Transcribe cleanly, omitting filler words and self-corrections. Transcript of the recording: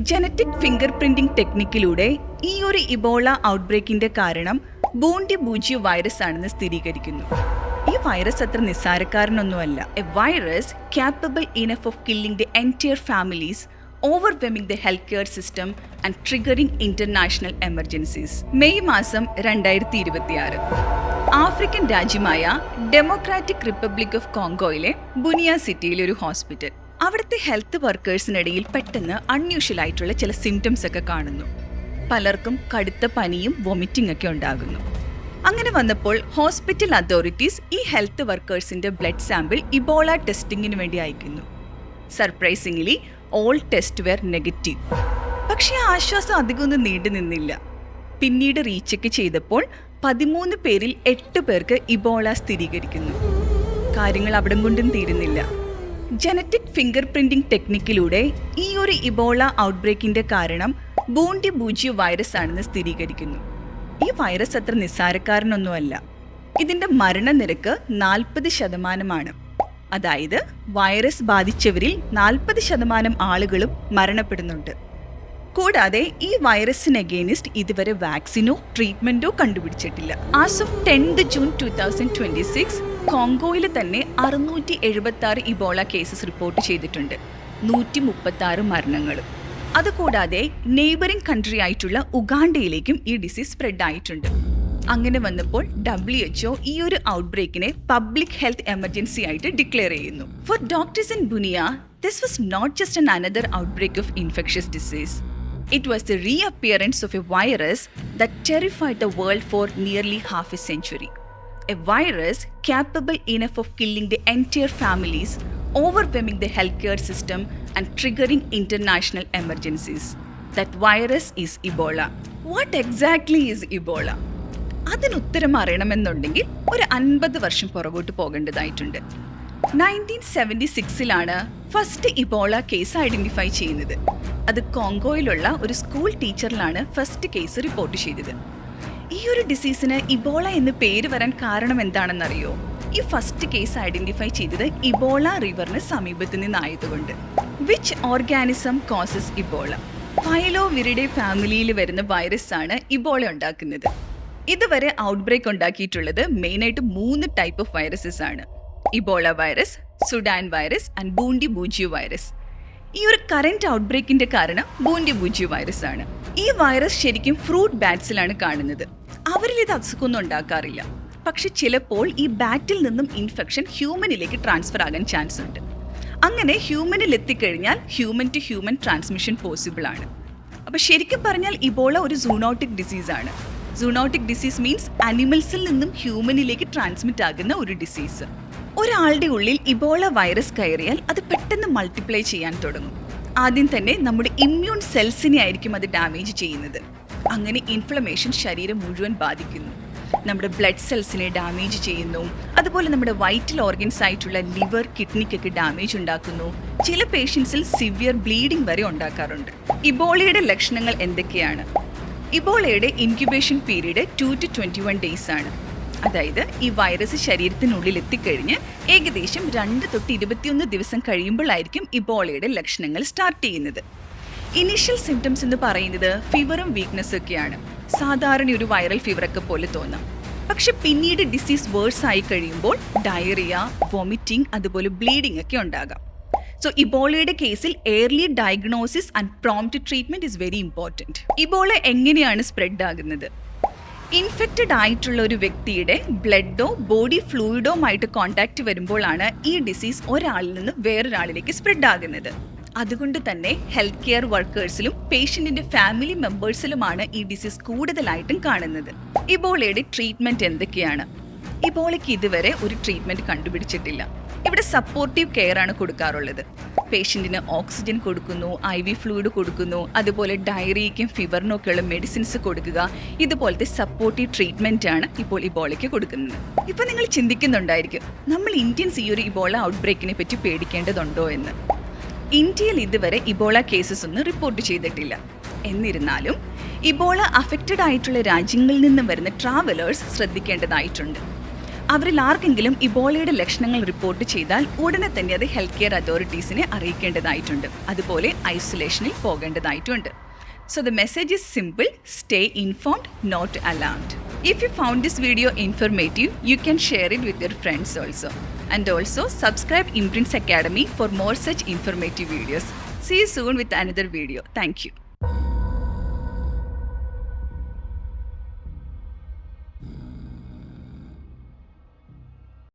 Genetic finger printing ടെക്നിക്കിലൂടെ ഈ ഒരു ഇബോള ഔട്ട്ബ്രേക്കിന്റെ കാരണം ബൂണ്ടി ബൂജിയോ വൈറസ് ആണെന്ന് സ്ഥിരീകരിക്കുന്നു. ഈ വൈറസ് അത്ര നിസ്സാരക്കാരനൊന്നുമല്ല. A virus capable enough of killing the entire families, overwhelming the healthcare system and triggering international emergencies. May മാസം 2026 ആഫ്രിക്കൻ രാജ്യമായ ഡെമോക്രാറ്റിക് റിപ്പബ്ലിക് ഓഫ് കോങ്കോയിലെ ബുനിയ സിറ്റിയിലെ ഒരു ഹോസ്പിറ്റൽ. അവിടുത്തെ ഹെൽത്ത് വർക്കേഴ്സിനിടയിൽ പെട്ടെന്ന് അൺയൂഷ്വൽ ആയിട്ടുള്ള ചില സിംറ്റംസ് ഒക്കെ കാണുന്നു. പലർക്കും കടുത്ത പനിയും വൊമിറ്റിംഗ് ഒക്കെ ഉണ്ടാകുന്നു. അങ്ങനെ വന്നപ്പോൾ ഹോസ്പിറ്റൽ അതോറിറ്റീസ് ഈ ഹെൽത്ത് വർക്കേഴ്സിന്റെ ബ്ലഡ് സാമ്പിൾ ഇബോള ടെസ്റ്റിംഗിന് വേണ്ടി അയക്കുന്നു. Surprisingly all test were negative. പക്ഷേ ആ ആശ്വാസം അധികമൊന്നും നീണ്ടു നിന്നില്ല. പിന്നീട് റീചെക്ക് ചെയ്തപ്പോൾ 13 പേരിൽ 8 പേർക്ക് ഇബോള സ്ഥിരീകരിക്കുന്നു. കാര്യങ്ങൾ അവിടം കൊണ്ടും തീരുന്നില്ല. ജനറ്റിക് ഫിംഗർ പ്രിന്റിംഗ് ടെക്നിക്കിലൂടെ ഈ ഒരു ഇബോള ഔട്ട്ബ്രേക്കിന്റെ കാരണം ബൂണ്ടി ബൂജിയോ വൈറസ് ആണെന്ന് സ്ഥിരീകരിക്കുന്നു. ഈ വൈറസ് അത്ര നിസ്സാരക്കാരനൊന്നുമല്ല. ഇതിന്റെ മരണനിരക്ക് 40%. അതായത് വൈറസ് ബാധിച്ചവരിൽ 40% ആളുകളും മരണപ്പെടുന്നുണ്ട്. കൂടാതെ ഈ വൈറസിന് അഗെയിൻസ്റ്റ് ഇതുവരെ വാക്സിനോ ട്രീറ്റ്മെന്റോ കണ്ടുപിടിച്ചിട്ടില്ല. ആസ് ഓഫ് 10 ജൂൺ 2026 കോങ്കോയിൽ തന്നെ 676 ഇബോള കേസസ് റിപ്പോർട്ട് ചെയ്തിട്ടുണ്ട്. 136 മരണങ്ങളും. അതുകൂടാതെ നെയ്ബറിംഗ് കൺട്രി ആയിട്ടുള്ള ഉഗാണ്ടയിലേക്കും ഈ ഡിസീസ് സ്പ്രെഡ് ആയിട്ടുണ്ട്. അങ്ങനെ വന്നപ്പോൾ WHO ഈ ഒരു ഔട്ട്ബ്രേക്കിനെ പബ്ലിക് ഹെൽത്ത് എമർജൻസി ആയിട്ട് ഡിക്ലെയർ ചെയ്യുന്നു. For doctors in Bunia, this was not just another outbreak of infectious disease. It was the reappearance of a virus that terrified the world for nearly half a century. A virus capable enough of killing the entire families, overwhelming the healthcare system and triggering international emergencies. That virus is Ebola. What exactly is Ebola? അതിന് ഉത്തരം അറിയണമെന്നുണ്ടെങ്കിൽ ഒരു 50 വർഷം പുറകോട്ട് പോകേണ്ടതായിട്ടുണ്ട്. 1976 first ഇബോള case identify ചെയ്യുന്നത്. അത് കോങ്കോയിലുള്ള ഒരു school ടീച്ചറിലാണ് first case report ചെയ്തത്. ഈ ഒരു ഡിസീസിന് ഇബോള എന്ന് പേര് വരാൻ കാരണം എന്താണെന്നറിയോ? ഈ ഫസ്റ്റ് കേസ് ഐഡന്റിഫൈ ചെയ്തത് ഇബോള റിവറിന് സമീപത്ത് നിന്നായതുകൊണ്ട്. Which organism causes Ebola? Filoviridae ഫാമിലിയിൽ വരുന്ന വൈറസ് ആണ് ഇബോള ഉണ്ടാക്കുന്നത്. ഇതുവരെ ഔട്ട്ബ്രേക്ക് ഉണ്ടാക്കിയിട്ടുള്ളത് മെയിനായിട്ട് 3 ടൈപ്പ് ഓഫ് വൈറസസ് ആണ്. Ebola virus, Sudan virus and Bundibugyo virus. ഈ ഒരു കറന്റ് ഔട്ട്ബ്രേക്കിന്റെ കാരണം ബൂണ്ടി ബൂജിയോ വൈറസ് ആണ്. ഈ വൈറസ് ശരിക്കും ഫ്രൂട്ട് ബാറ്റ്സിലാണ് കാണുന്നത്. അവരിൽ ഇത് അസുഖമൊന്നും ഉണ്ടാക്കാറില്ല. പക്ഷെ ചിലപ്പോൾ ഈ ബാറ്റിൽ നിന്നും ഇൻഫെക്ഷൻ ഹ്യൂമനിലേക്ക് ട്രാൻസ്ഫർ ആകാൻ ചാൻസ് ഉണ്ട്. അങ്ങനെ ഹ്യൂമനിൽ എത്തിക്കഴിഞ്ഞാൽ human to human transmission possible ആണ്. അപ്പോൾ ശരിക്കും പറഞ്ഞാൽ ഇബോള ഒരു സൂണോട്ടിക് ഡിസീസ് ആണ്. സൂണോട്ടിക് ഡിസീസ് മീൻസ് അനിമൽസിൽ നിന്നും ഹ്യൂമനിലേക്ക് ട്രാൻസ്മിറ്റ് ആകുന്ന ഒരു ഡിസീസ്. ഒരാളുടെ ഉള്ളിൽ ഇബോള വൈറസ് കയറിയാൽ അത് പെട്ടെന്ന് മൾട്ടിപ്ലൈ ചെയ്യാൻ തുടങ്ങും. ആദ്യം തന്നെ നമ്മുടെ ഇമ്മ്യൂൺ സെൽസിനെ ആയിരിക്കും അത് ഡാമേജ് ചെയ്യുന്നത്. അങ്ങനെ ഇൻഫ്ലമേഷൻ ശരീരം മുഴുവൻ ബാധിക്കുന്നു. നമ്മുടെ ബ്ലഡ് സെൽസിനെ ഡാമേജ് ചെയ്യുന്നു. അതുപോലെ നമ്മുടെ വൈറ്റൽ ഓർഗൻസ് ആയിട്ടുള്ള ലിവർ, കിഡ്നിക്കൊക്കെ ഡാമേജ് ഉണ്ടാക്കുന്നു. ചില പേഷ്യൻസിൽ സിവിയർ ബ്ലീഡിംഗ് വരെ ഉണ്ടാക്കാറുണ്ട്. ഇബോളയുടെ ലക്ഷണങ്ങൾ എന്തൊക്കെയാണ്? ഇബോളയുടെ ഇൻക്യുബേഷൻ പീരീഡ് 2 to 21 days ആണ്. അതായത് ഈ വൈറസ് ശരീരത്തിനുള്ളിൽ എത്തിക്കഴിഞ്ഞ് ഏകദേശം 2 to 21 ദിവസം കഴിയുമ്പോഴായിരിക്കും ഇബോളയുടെ ലക്ഷണങ്ങൾ സ്റ്റാർട്ട് ചെയ്യുന്നത്. ഇനീഷ്യൽ സിംറ്റംസ് എന്ന് പറയുന്നത് ഫീവറും വീക്ക്നെസ്സും ഒക്കെയാണ്. സാധാരണ ഒരു വൈറൽ ഫീവറൊക്കെ പോലെ തോന്നാം. പക്ഷെ പിന്നീട് ഡിസീസ് വേഴ്സ് ആയി കഴിയുമ്പോൾ ഡയറിയ, വൊമിറ്റിംഗ്, അതുപോലെ ബ്ലീഡിംഗ് ഒക്കെ ഉണ്ടാകാം. സോ ഇബോളയുടെ കേസിൽ early diagnosis and prompt treatment is very important. Ebola എങ്ങനെയാണ് സ്പ്രെഡ് ആകുന്നത്? ഇൻഫെക്റ്റഡ് ആയിട്ടുള്ള ഒരു വ്യക്തിയുടെ ബ്ലഡോ ബോഡി ഫ്ലൂയിഡോ ആയിട്ട് കോൺടാക്റ്റ് വരുമ്പോഴാണ് ഈ ഡിസീസ് ഒരാളിൽ നിന്ന് വേറൊരാളിലേക്ക് സ്പ്രെഡ് ആകുന്നത്. അതുകൊണ്ട് തന്നെ ഹെൽത്ത് കെയർ വർക്കേഴ്സിലും പേഷ്യന്റിന്റെ ഫാമിലി മെമ്പേഴ്സിലുമാണ് ഈ ഡിസീസ് കൂടുതലായിട്ടും കാണുന്നത്. ഇബോളയുടെ ട്രീറ്റ്മെന്റ് എന്തൊക്കെയാണ്? ഇബോളയ്ക്ക് ഇതുവരെ ഒരു ട്രീറ്റ്മെന്റ് കണ്ടുപിടിച്ചിട്ടില്ല. ഇവിടെ സപ്പോർട്ടീവ് കെയർ ആണ് കൊടുക്കാറുള്ളത്. പേഷ്യന്റിന് ഓക്സിജൻ കൊടുക്കുന്നു, IV ഫ്ലൂയിഡ് കൊടുക്കുന്നു, അതുപോലെ ഡയറിയയ്ക്കും ഫീവറിനും ഒക്കെയുള്ള മെഡിസിൻസ് കൊടുക്കുക. ഇതുപോലത്തെ സപ്പോർട്ടീവ് ട്രീറ്റ്മെന്റ് ആണ് ഇപ്പോൾ ഇബോളയ്ക്ക് കൊടുക്കുന്നത്. ഇപ്പൊ നിങ്ങൾ ചിന്തിക്കുന്നുണ്ടായിരിക്കും, നമ്മൾ ഇന്ത്യൻസ് ഈ ഒരു ഇബോള ഔട്ട്ബ്രേക്കിനെ പറ്റി പേടിക്കേണ്ടതുണ്ടോ എന്ന്. ഇന്ത്യയിൽ ഇതുവരെ ഇബോള കേസസ് ഒന്നും റിപ്പോർട്ട് ചെയ്തിട്ടില്ല. എന്നിരുന്നാലും ഇബോള അഫക്റ്റഡ് ആയിട്ടുള്ള രാജ്യങ്ങളിൽ നിന്നും വരുന്ന ട്രാവലേഴ്സ് ശ്രദ്ധിക്കേണ്ടതായിട്ടുണ്ട്. അവരിൽ ആർക്കെങ്കിലും ഇബോളയുടെ ലക്ഷണങ്ങൾ റിപ്പോർട്ട് ചെയ്താൽ ഉടനെ തന്നെ അത് ഹെൽത്ത് കെയർ അതോറിറ്റീസിനെ അറിയിക്കേണ്ടതായിട്ടുണ്ട്. അതുപോലെ ഐസൊലേഷനിൽ പോകേണ്ടതായിട്ടുണ്ട്. So the message is simple: stay informed, not alarmed. If you found this video informative, you can share it with your friends also. And also subscribe Imprints Academy for more such informative videos. See you soon with another video. Thank you.